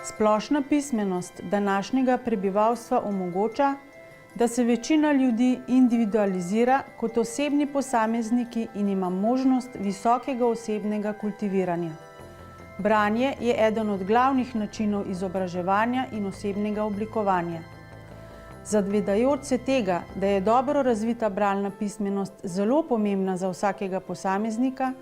Splošna pismenost današnjega prebivalstva omogoča, da se večina ljudi individualizira kot osebni posamezniki in ima možnost visokega osebnega kultiviranja. Branje je eden od glavnih načinov izobraževanja in osebnega oblikovanja. Zavedajoč se tega, da je dobro razvita bralna pismenost zelo pomembna za vsakega posameznika,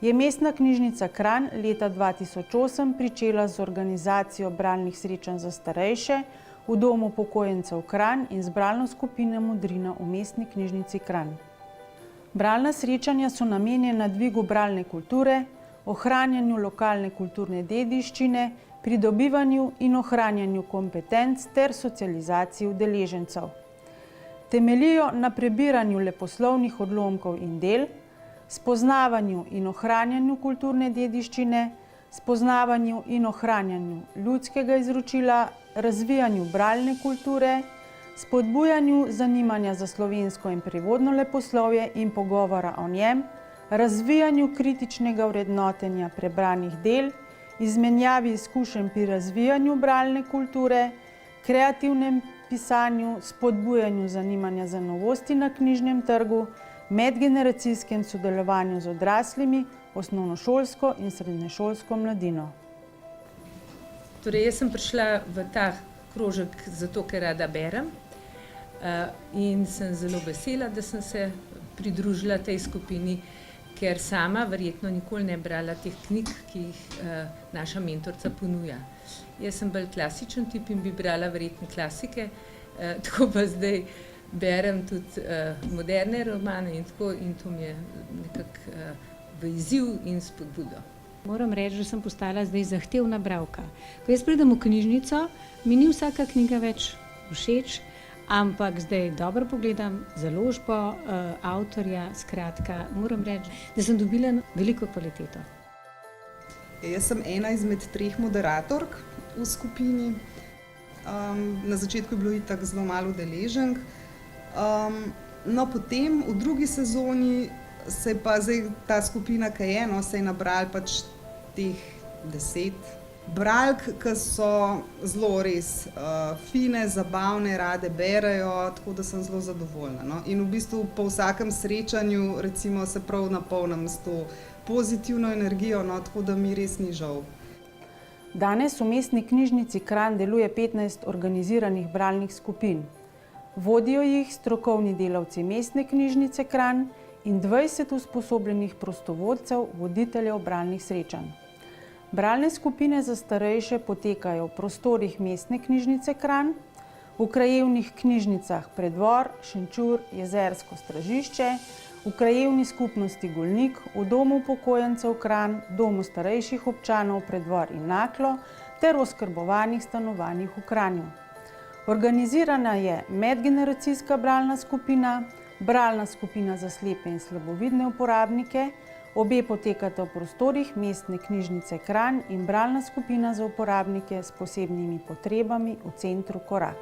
je Mestna knjižnica Kranj leta 2008 pričela z organizacijo bralnih srečanj za starejše v Domu upokojencev Kranj in z bralno skupino Modrina v Mestni knjižnici Kranj. Bralna srečanja so namenjena dvigu bralne kulture, ohranjanju lokalne kulturne dediščine, pridobivanju in ohranjanju kompetenc ter socializaciji udeležencev. Temeljijo na prebiranju leposlovnih odlomkov in del, spoznavanju in ohranjanju kulturne dediščine, spoznavanju in ohranjanju ljudskega izročila, razvijanju bralne kulture, spodbujanju zanimanja za slovensko in prevodno leposlovje in pogovora o njem, razvijanju kritičnega vrednotenja prebranih del, izmenjavi izkušenj pri razvijanju bralne kulture, kreativnem pisanju, spodbujanju zanimanja za novosti na knjižnem trgu, medgeneracijskem sodelovanju z odraslimi, osnovnošolsko in srednješolsko mladino. Torej, jaz sem prišla v ta krožek zato, ker rada berem in sem zelo vesela, da sem se pridružila tej skupini, ker sama verjetno nikoli ne brala teh knjig, ki jih naša mentorica ponuja. Jaz sem bolj klasičen tip in bi brala verjetno klasike, tako pa zdaj berem tudi moderne romane in tako, in to mi je nekako v izziv in spodbudo. Moram reči, da sem postala zdaj zahtevna bralka. Ko jaz pridem v knjižnico, mi ni vsaka knjiga več všeč, ampak zdaj dobro pogledam založbo, avtorja, skratka, moram reči, da sem dobila veliko kvaliteto. Jaz sem ena izmed 3 moderatork v skupini. Na začetku je bilo itak zelo malo udeleženk. No, potem v drugi sezoni se je pa zdaj ta skupina, ki je, se je nabrali pač teh 10 bralk, ki so zelo res fine, zabavne, rade berejo, tako da sem zelo zadovoljna. No? In v bistvu po vsakem srečanju recimo se prav napolnim s to pozitivno energijo, no? Tako da mi res ni žal. Danes v Mestni knjižnici Kranj deluje 15 organiziranih bralnih skupin. Vodijo jih strokovni delavci Mestne knjižnice Kranj in 20 usposobljenih prostovoljcev, voditeljev bralnih srečanj. Bralne skupine za starejše potekajo v prostorih Mestne knjižnice Kranj, v krajevnih knjižnicah Preddvor, Šenčur, Jezersko, Stražišče, v krajevni skupnosti Golnik, v Domu upokojencev Kranj, Domu starejših občanov Preddvor in Naklo ter v oskrbovanih stanovanjih v Kranju. Organizirana je medgeneracijska bralna skupina, bralna skupina za slepe in slabovidne uporabnike, obe potekata v prostorih Mestne knjižnice Kranj in bralna skupina za uporabnike s posebnimi potrebami v centru Korak.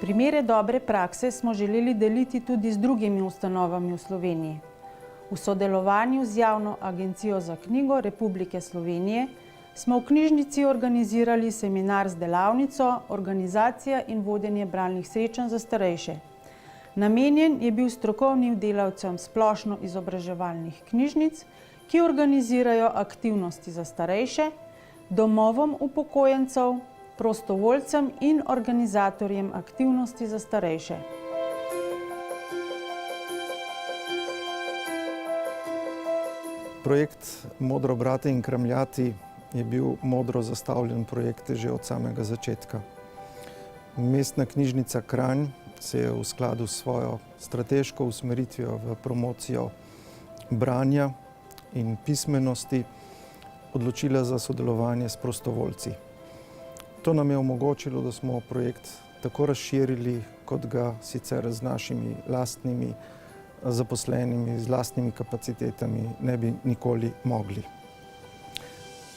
Primere dobre prakse smo želeli deliti tudi z drugimi ustanovami v Sloveniji. V sodelovanju z Javno agencijo za knjigo Republike Slovenije smo v knjižnici organizirali seminar z delavnico Organizacija in vodenje bralnih srečanj za starejše. Namenjen je bil strokovnim delavcem splošno izobraževalnih knjižnic, ki organizirajo aktivnosti za starejše, domovom upokojencev, prostovoljcem in organizatorjem aktivnosti za starejše. Projekt Modro brati in kramljati je bil modro zastavljen projekt že od samega začetka. Mestna knjižnica Kranj se je v skladu s svojo strateško usmeritvijo v promocijo branja in pismenosti odločila za sodelovanje s prostovoljci. To nam je omogočilo, da smo projekt tako razširili, kot ga sicer z našimi lastnimi zaposlenimi, z lastnimi kapacitetami ne bi nikoli mogli.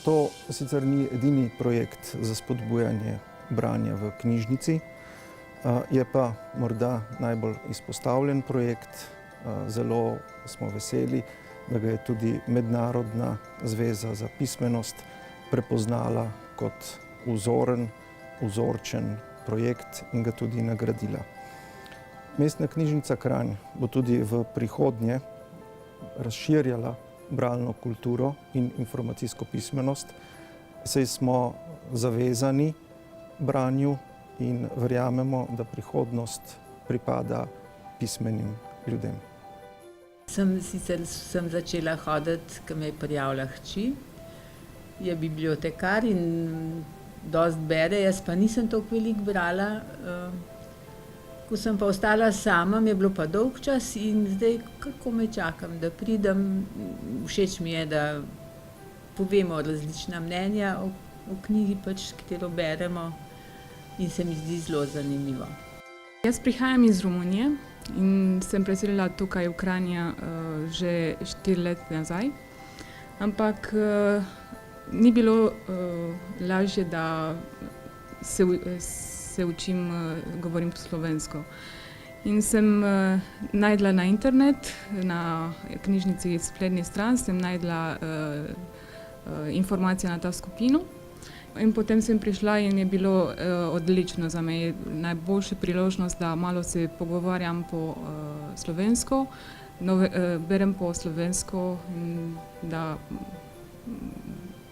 To sicer ni edini projekt za spodbujanje branja v knjižnici, je pa morda najbolj izpostavljen projekt. Zelo smo veseli, da ga je tudi Mednarodna zveza za pismenost prepoznala kot vzoren, vzorčen projekt in ga tudi nagradila. Mestna knjižnica Kranj bo tudi v prihodnje razširjala bralno kulturo in informacijsko pismenost, saj smo zavezani branju in verjamemo, da prihodnost pripada pismenim ljudem. Sem začela hoditi, ko me je prijavila hči, je bibliotekar in dosti bere, jaz pa nisem toliko veliko brala. Ko sem pa ostala sama, mi je bilo pa dolg čas in zdaj kako me čakam, da pridem. Všeč mi je, da povemo različna mnenja o knjigi, katero beremo, in se mi zdi zelo zanimivo. Jaz prihajam iz Romunije in sem preselila tukaj v Kranja že 4 leta nazaj, ampak ni bilo lažje, da se učim, govorim po slovensko. In sem najdla na internet, na knjižnici spletni stran, sem najdla informacije na ta skupino. In potem sem prišla in je bilo odlično za me. Najboljša priložnost, da malo se pogovarjam po slovensko, berem po slovensko in da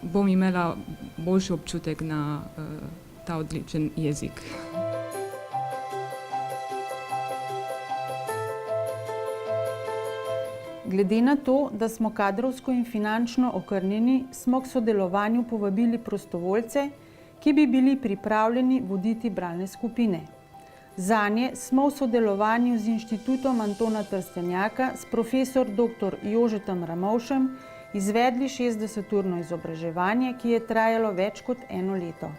bom imela boljši občutek na ta odličen jezik. Glede na to, da smo kadrovsko in finančno okrnjeni, smo k sodelovanju povabili prostovoljce, ki bi bili pripravljeni voditi bralne skupine. Zanje smo v sodelovanju z Inštitutom Antona Trstenjaka s profesor dr. Jožetom Ramovšem izvedli 60-urno izobraževanje, ki je trajalo več kot 1 leto.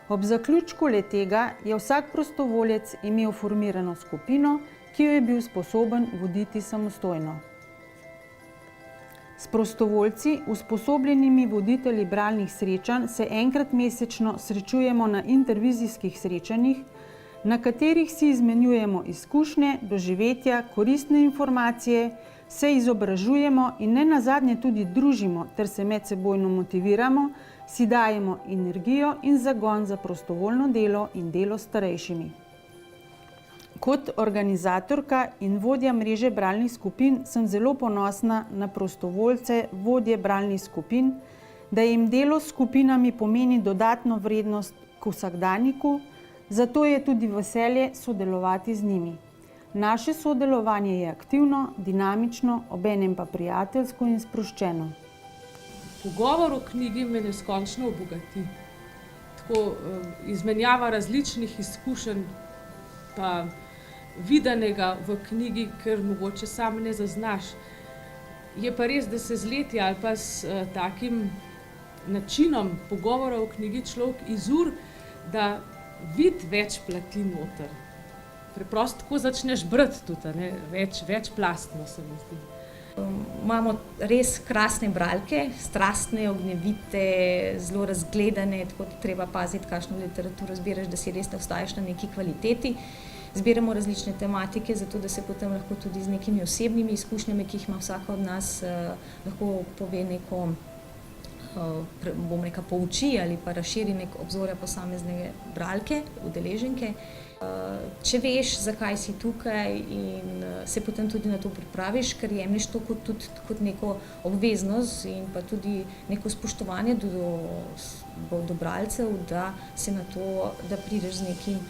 Ob zaključku le-tega je vsak prostovoljec imel formirano skupino, ki jo je bil sposoben voditi samostojno. S prostovoljci, usposobljenimi voditelji bralnih srečanj, se enkrat mesečno srečujemo na intervizijskih srečanjih, na katerih si izmenjujemo izkušnje, doživetja, koristne informacije, se izobražujemo in nenazadnje tudi družimo ter se medsebojno motiviramo, si dajemo energijo in zagon za prostovoljno delo in delo s starejšimi. Kot organizatorka in vodja mreže bralnih skupin sem zelo ponosna na prostovoljce, vodje bralnih skupin, da jim delo s skupinami pomeni dodatno vrednost k vsakdanjiku, zato je tudi veselje sodelovati z njimi. Naše sodelovanje je aktivno, dinamično, obenem pa prijateljsko in sproščeno. Pogovor o knjigi me neskončno obogati. Tako izmenjava različnih izkušenj, pa videnega v knjigi, ker mogoče sam ne zaznaš. Je pa res, da se z leti ali pa s takim načinom pogovora o knjigi človek izur, da vidi več plati noter. Preprosto tako začneš brati tudi, večplastno se mi zdi. Imamo res krasne bralke, strastne, ognjevite, zelo razgledane, tako da treba paziti, kakšno literaturo zbiraš, da si res ne ostajaš na neki kvaliteti. Zbiramo različne tematike, zato da se potem lahko tudi z nekimi osebnimi izkušnjami, ki jih ima vsaka od nas, lahko pove neko, bom rekla, pouči ali pa razširi nek obzorja posamezne bralke, udeleženke. Če veš, zakaj si tukaj in se potem tudi na to pripraviš, ker jemliš to kot neko obveznost in pa tudi neko spoštovanje do bralcev, da se na to, da prideš z nekim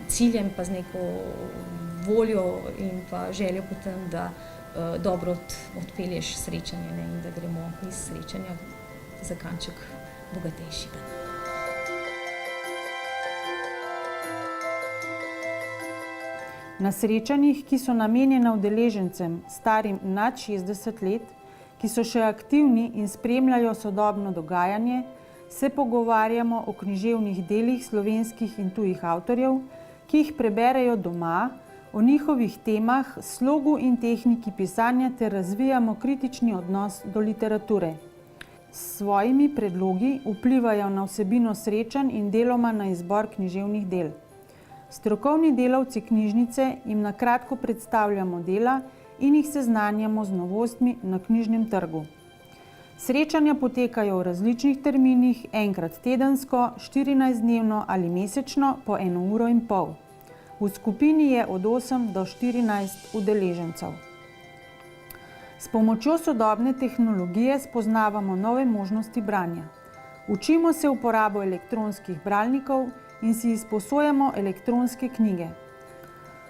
ciljem pa z neko voljo in pa željo potem, da dobro odpelješ srečanje in da gremo iz srečanja za kanček bogatejši. Na srečanjih, ki so namenjena udeležencem starim nad 60 let, ki so še aktivni in spremljajo sodobno dogajanje, se pogovarjamo o književnih delih slovenskih in tujih avtorjev, ki jih preberejo doma, o njihovih temah, slogu in tehniki pisanja ter razvijamo kritični odnos do literature. S svojimi predlogi vplivajo na vsebino srečanj in deloma na izbor književnih del. Strokovni delavci knjižnice jim na kratko predstavljamo dela in jih seznanjamo z novostmi na knjižnem trgu. Srečanja potekajo v različnih terminih, enkrat tedensko, 14-dnevno ali mesečno po 1,5 ure. V skupini je od 8 do 14 udeležencev. S pomočjo sodobne tehnologije spoznavamo nove možnosti branja. Učimo se uporabo elektronskih bralnikov in si izposojamo elektronske knjige.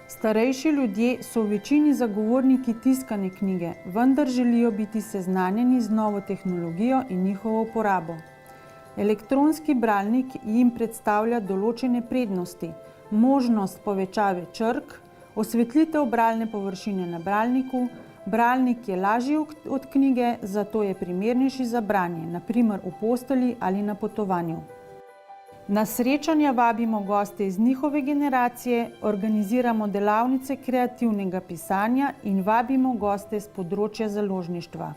Starejši ljudje so v večini zagovorniki tiskane knjige, vendar želijo biti seznanjeni z novo tehnologijo in njihovo uporabo. Elektronski bralnik jim predstavlja določene prednosti, možnost povečave črk, osvetlitev bralne površine na bralniku, bralnik je lažji od knjige, zato je primernejši za branje, na primer v postelji ali na potovanju. Na srečanja vabimo goste iz njihove generacije, organiziramo delavnice kreativnega pisanja in vabimo goste z področja založništva.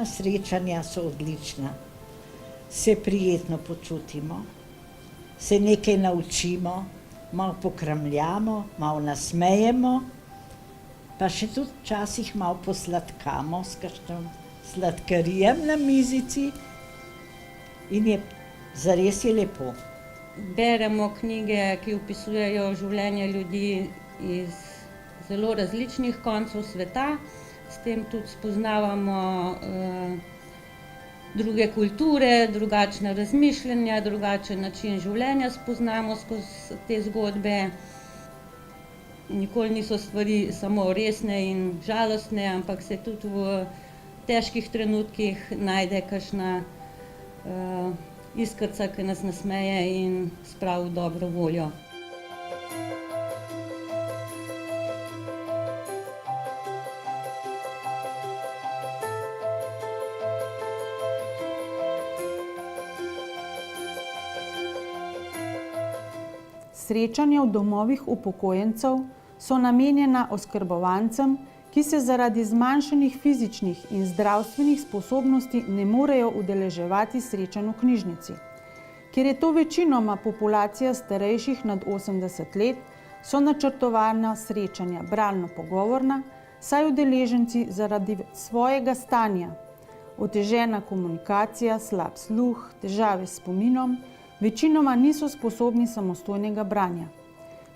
Srečanja so odlična, se prijetno počutimo, se nekaj naučimo, malo pokramljamo, malo nasmejemo, pa še tudi včasih malo posladkamo s kakšnim sladkarijem na mizici in je zares je lepo. Beremo knjige, ki opisujejo življenje ljudi iz zelo različnih koncev sveta, s tem tudi spoznavamo druge kulture, drugačna razmišljanja, drugačen način življenja spoznamo skozi te zgodbe. Nikoli niso stvari samo resne in žalostne, ampak se tudi v težkih trenutkih najde kakšna iskrica, ki nas nasmeje in spravi v dobro voljo. Srečanja v domovih upokojencev so namenjena oskrbovancem, ki se zaradi zmanjšanih fizičnih in zdravstvenih sposobnosti ne morejo udeleževati srečanj v knjižnici. Ker je to večinoma populacija starejših nad 80 let, so načrtovana srečanja bralno-pogovorna, saj udeleženci zaradi svojega stanja, otežena komunikacija, slab sluh, težave s spominom, večinoma niso sposobni samostojnega branja.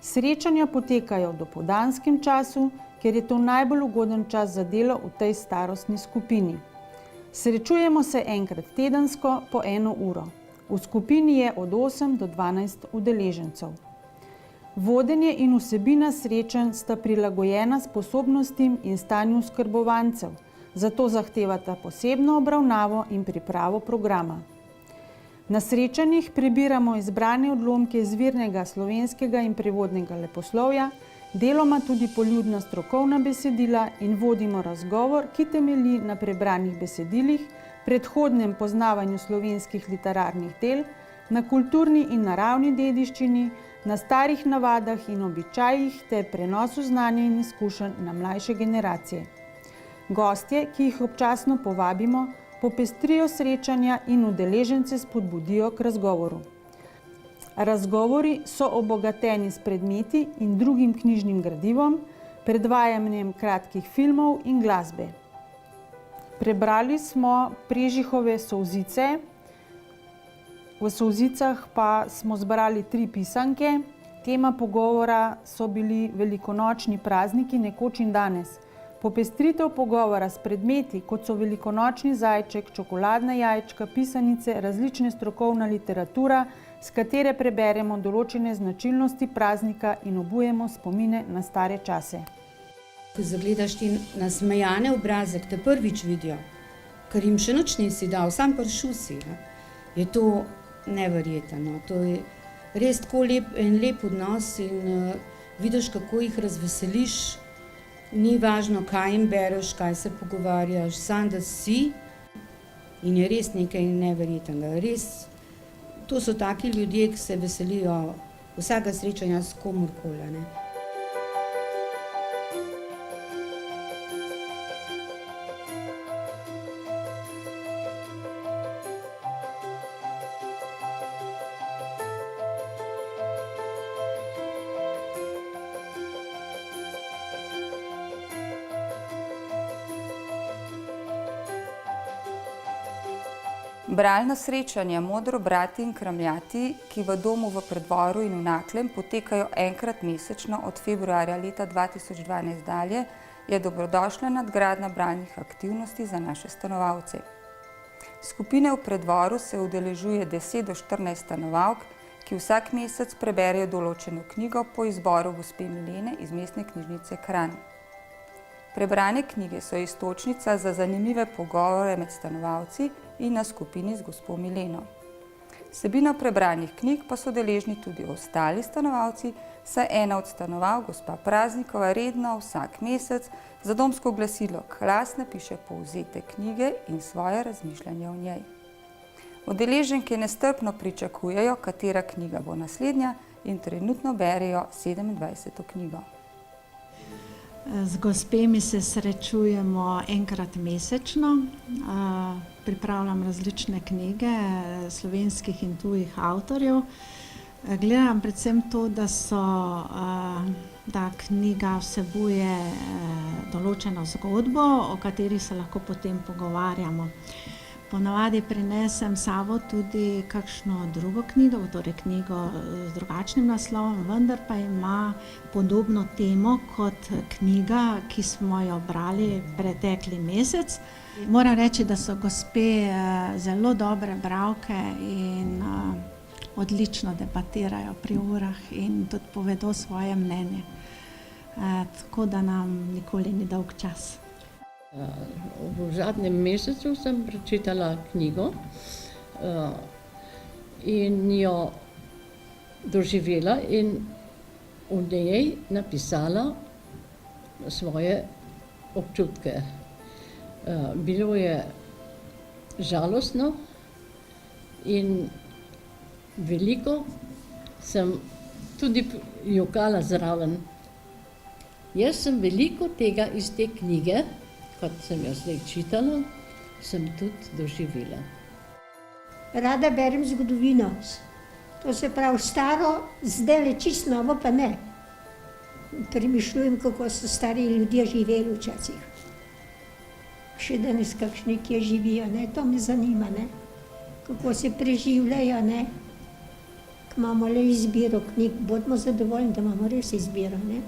Srečanja potekajo v dopoldanskem času, ker je to najbolj ugoden čas za delo v tej starostni skupini. Srečujemo se enkrat tedensko po 1 uro. V skupini je od 8 do 12 udeležencev. Vodenje in vsebina srečanj sta prilagojena sposobnostim in stanju oskrbovancev, zato zahtevata posebno obravnavo in pripravo programa. Na srečanjih prebiramo izbrane odlomke izvirnega slovenskega in prevodnega leposlovja, deloma tudi poljudna strokovna besedila in vodimo razgovor, ki temelji na prebranih besedilih, predhodnem poznavanju slovenskih literarnih del, na kulturni in naravni dediščini, na starih navadah in običajih ter prenosu znanja in izkušenj na mlajše generacije. Gostje, ki jih občasno povabimo, popestrijo srečanja in udeležence spodbudijo k razgovoru. Razgovori so obogateni s predmeti in drugim knjižnim gradivom, predvajanjem kratkih filmov in glasbe. Prebrali smo Prežihove Solzice, v Solzicah pa smo zbrali 3 pisanke. Tema pogovora so bili velikonočni prazniki nekoč in danes. Popestritev pogovora s predmeti, kot so velikonočni zajček, čokoladna jajčka, pisanice, različna strokovna literatura, s katere preberemo določene značilnosti praznika in obujemo spomine na stare čase. Ko zagledaš ti nasmejane obraze, te prvič vidijo, ker jim še nič nisi dal, sam prišel si, je to neverjetno. To je res tako lep odnos in vidiš, kako jih razveseliš. Ni važno, kaj jim bereš, kaj se pogovarjaš, samo da si in je res nekaj neverjetnega. Res, to so taki ljudje, ki se veselijo vsega srečanja s komurkoli, ne. Bralna srečanja Modro brati in kramljati, ki v domu v Preddvoru in v Naklem potekajo enkrat mesečno od februarja leta 2012 dalje, je dobrodošla nadgradnja bralnih aktivnosti za naše stanovalce. Skupine v Preddvoru se udeležuje 10 do 14 stanovalk, ki vsak mesec preberejo določeno knjigo po izboru gospe Milene iz Mestne knjižnice Kranj. Prebrane knjige so iztočnica za zanimive pogovore med stanovalci in na skupini z gospo Mileno. Vsebino prebranih knjig pa so deležni tudi ostali stanovalci, saj ena od stanovalk, gospa Praznikova, redno vsak mesec za domsko glasilo Glas napiše povzetek knjige in svoje razmišljanje o njej. Udeleženke nestrpno pričakujejo, katera knjiga bo naslednja, in trenutno berejo 27. knjigo. Z gospemi se srečujemo enkrat mesečno. Pripravljam različne knjige slovenskih in tujih avtorjev. Gledam predvsem to, da knjiga vsebuje določeno zgodbo, o kateri se lahko potem pogovarjamo. Ponavadi prinesem s sabo tudi kakšno drugo knjigo, torej knjigo z drugačnim naslovom, vendar pa ima podobno temo kot knjiga, ki smo jo brali pretekli mesec. Moram reči, da so gospe zelo dobre bralke in odlično debatirajo pri urah in tudi povedo svoje mnenje. Tako da nam nikoli ni dolg čas. V zadnjem mesecu sem prečitala knjigo in jo doživela in v njej napisala svoje občutke. Bilo je žalostno in veliko sem tudi jokala zraven. Jaz sem veliko tega iz te knjige, kot sem jo zdaj čitala, sem tudi doživela. Rada berem zgodovino. To se pravi staro, zdajle čisto novo pa ne. Premišljujem, kako so stari ljudje živeli včasih. Še danes kakšni kje živijo, ne? To me zanima, ne? Kako se preživljajo, ne? Ko imamo le izbiro knjig, bodimo zadovoljni, da imamo res izbiro, ne?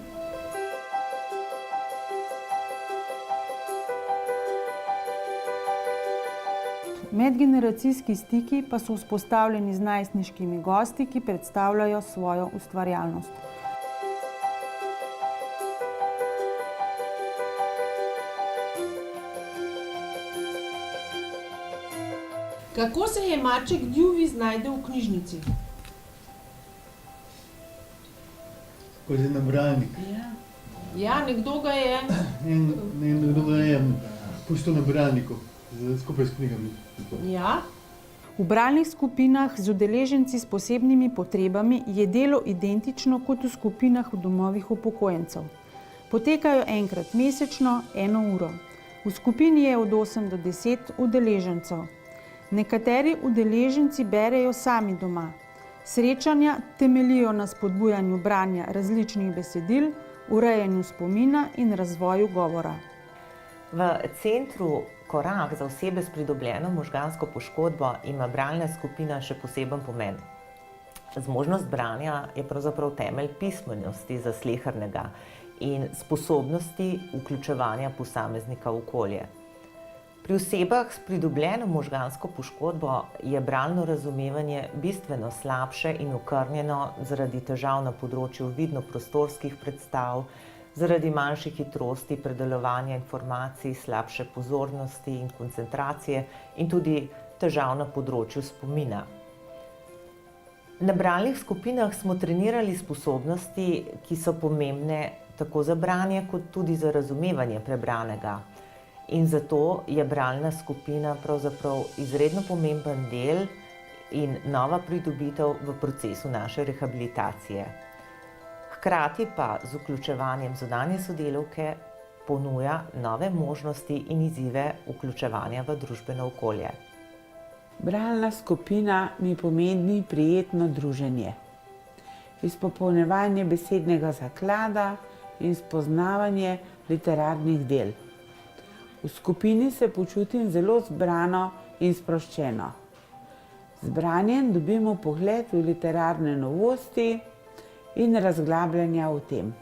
Medgeneracijski stiki pa so vzpostavljeni z najstniškimi gosti, ki predstavljajo svojo ustvarjalnost. Kako se je maček Djuvi znajdel v knjižnici? Skozi nabralnik. Ja, nekdo ga je... Nekdo ga je pustil na bralniku, skupaj s knjigami. Ja. V bralnih skupinah z udeleženci s posebnimi potrebami je delo identično kot v skupinah v domovih upokojencev. Potekajo enkrat mesečno, 1 uro. V skupini je od 8 do 10 udeležencev. Nekateri udeleženci berejo sami doma. Srečanja temeljijo na spodbujanju branja različnih besedil, urejanju spomina in razvoju govora. V centru Korak za osebe s pridobljeno možgansko poškodbo ima bralna skupina še poseben pomen. Zmožnost branja je pravzaprav temelj pismenosti za slehernega in sposobnosti vključevanja posameznika v okolje. Pri osebah s pridobljeno možgansko poškodbo je bralno razumevanje bistveno slabše in okrnjeno zaradi težav na področju vidno-prostorskih predstav, zaradi manjših hitrosti predelovanja informacij, slabše pozornosti in koncentracije in tudi težav na področju spomina. Na bralnih skupinah smo trenirali sposobnosti, ki so pomembne tako za branje kot tudi za razumevanje prebranega. In zato je bralna skupina pravzaprav izredno pomemben del in nova pridobitev v procesu naše rehabilitacije. Hkrati pa z vključevanjem zunanje sodelavke ponuja nove možnosti in izzive vključevanja v družbeno okolje. Bralna skupina mi pomeni prijetno druženje, izpopolnjevanje besednega zaklada in spoznavanje literarnih del. V skupini se počutim zelo zbrano in sproščeno. Z branjem dobimo pogled v literarne novosti in razglabljanja o tem.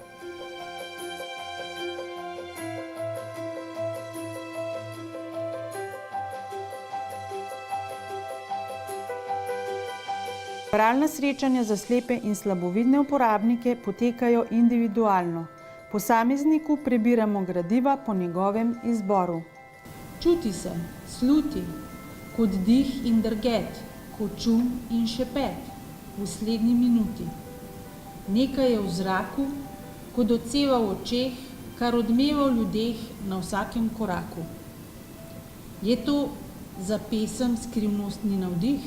Bralna srečanja za slepe in slabovidne uporabnike potekajo individualno. Posamezniku prebiramo gradiva po njegovem izboru. Čuti se, sluti, kot dih in drget, kot šum in šepet v slednji minuti. Nekaj je v zraku, kot odseva v očeh, kar odmeva v ljudeh na vsakem koraku. Je to za pesem skrivnostni navdih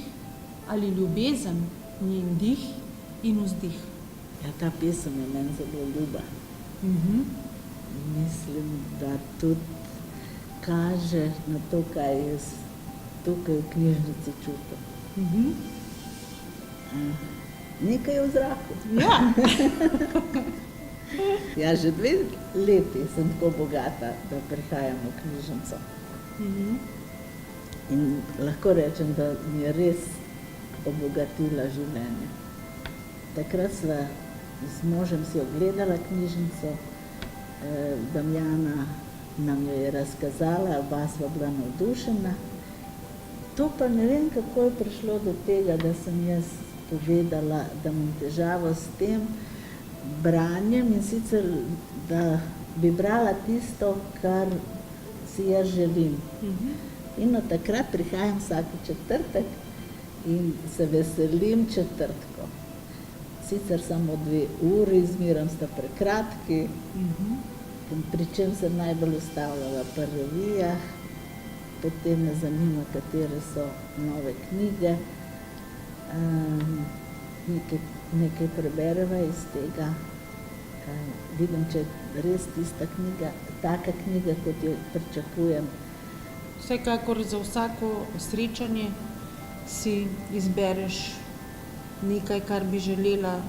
ali ljubezen, njen dih in vzdih? Ja, ta pesem je meni zelo ljuba. Mislim, da tudi kaže na to, kaj jaz tukaj v knjižnici čutim. Nekaj je v zraku. Ja. Ja, že 2 leti sem tako bogata, da prihajam v knjižnico. In lahko rečem, da mi je res obogatila življenje. Takrat sva z možem si ogledala knjižnico, Damjana nam jo je razkazala, oba sva bila navdušena. To pa ne vem, kako je prišlo do tega, da sem jaz povedala, da imam težavo s tem branjem in sicer, da bi brala tisto, kar si jaz želim. In od takrat prihajam vsaki četrtek in se veselim četrtkov. Sicer samo 2 uri, zmerom sta prekratki, pri čem sem najbolj ustavljala pri revijah, potem me zanima, katere so nove knjige, nekaj prebereva iz tega. Vidim, če je res tista knjiga, taka knjiga, kot jo pričakujem. Vsekakor za vsako srečanje si izbereš nekaj, kar bi želela,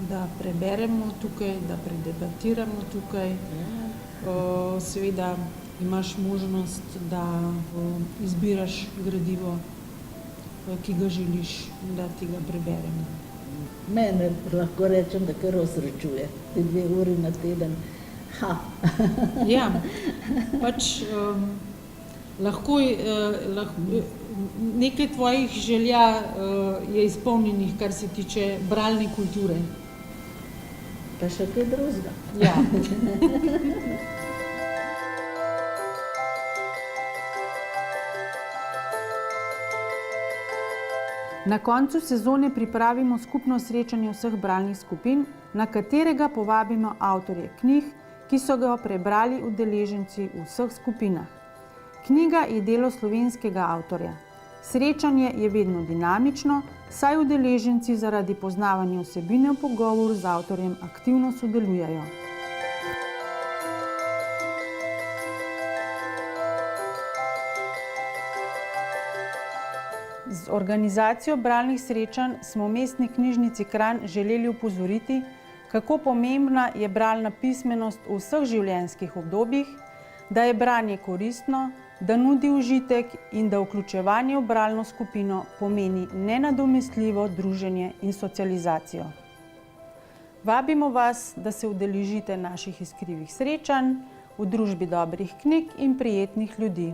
da preberemo tukaj, da predebatiramo tukaj. Seveda imaš možnost, da izbiraš gradivo, ki ga želiš, da ti ga preberemo. Mene lahko rečem, da kar osrečuje, te 2 uri na teden. Ja, pač lahko nekaj tvojih želja je izpolnjenih, kar se tiče bralne kulture. Pa še kaj drugega. Ja. Na koncu sezone pripravimo skupno srečanje vseh bralnih skupin, na katerega povabimo avtorje knjig, ki so ga prebrali udeleženci v vseh skupinah. Knjiga je delo slovenskega avtorja. Srečanje je vedno dinamično, saj udeleženci zaradi poznavanja vsebine v pogovoru z avtorjem aktivno sodelujejo. Z organizacijo bralnih srečanj smo v Mestni knjižnici Kranj želeli opozoriti, kako pomembna je bralna pismenost v vseh življenjskih obdobjih, da je branje koristno, da nudi užitek in da vključevanje v bralno skupino pomeni nenadomestljivo druženje in socializacijo. Vabimo vas, da se udeležite naših iskrivih srečanj v družbi dobrih knjig in prijetnih ljudi.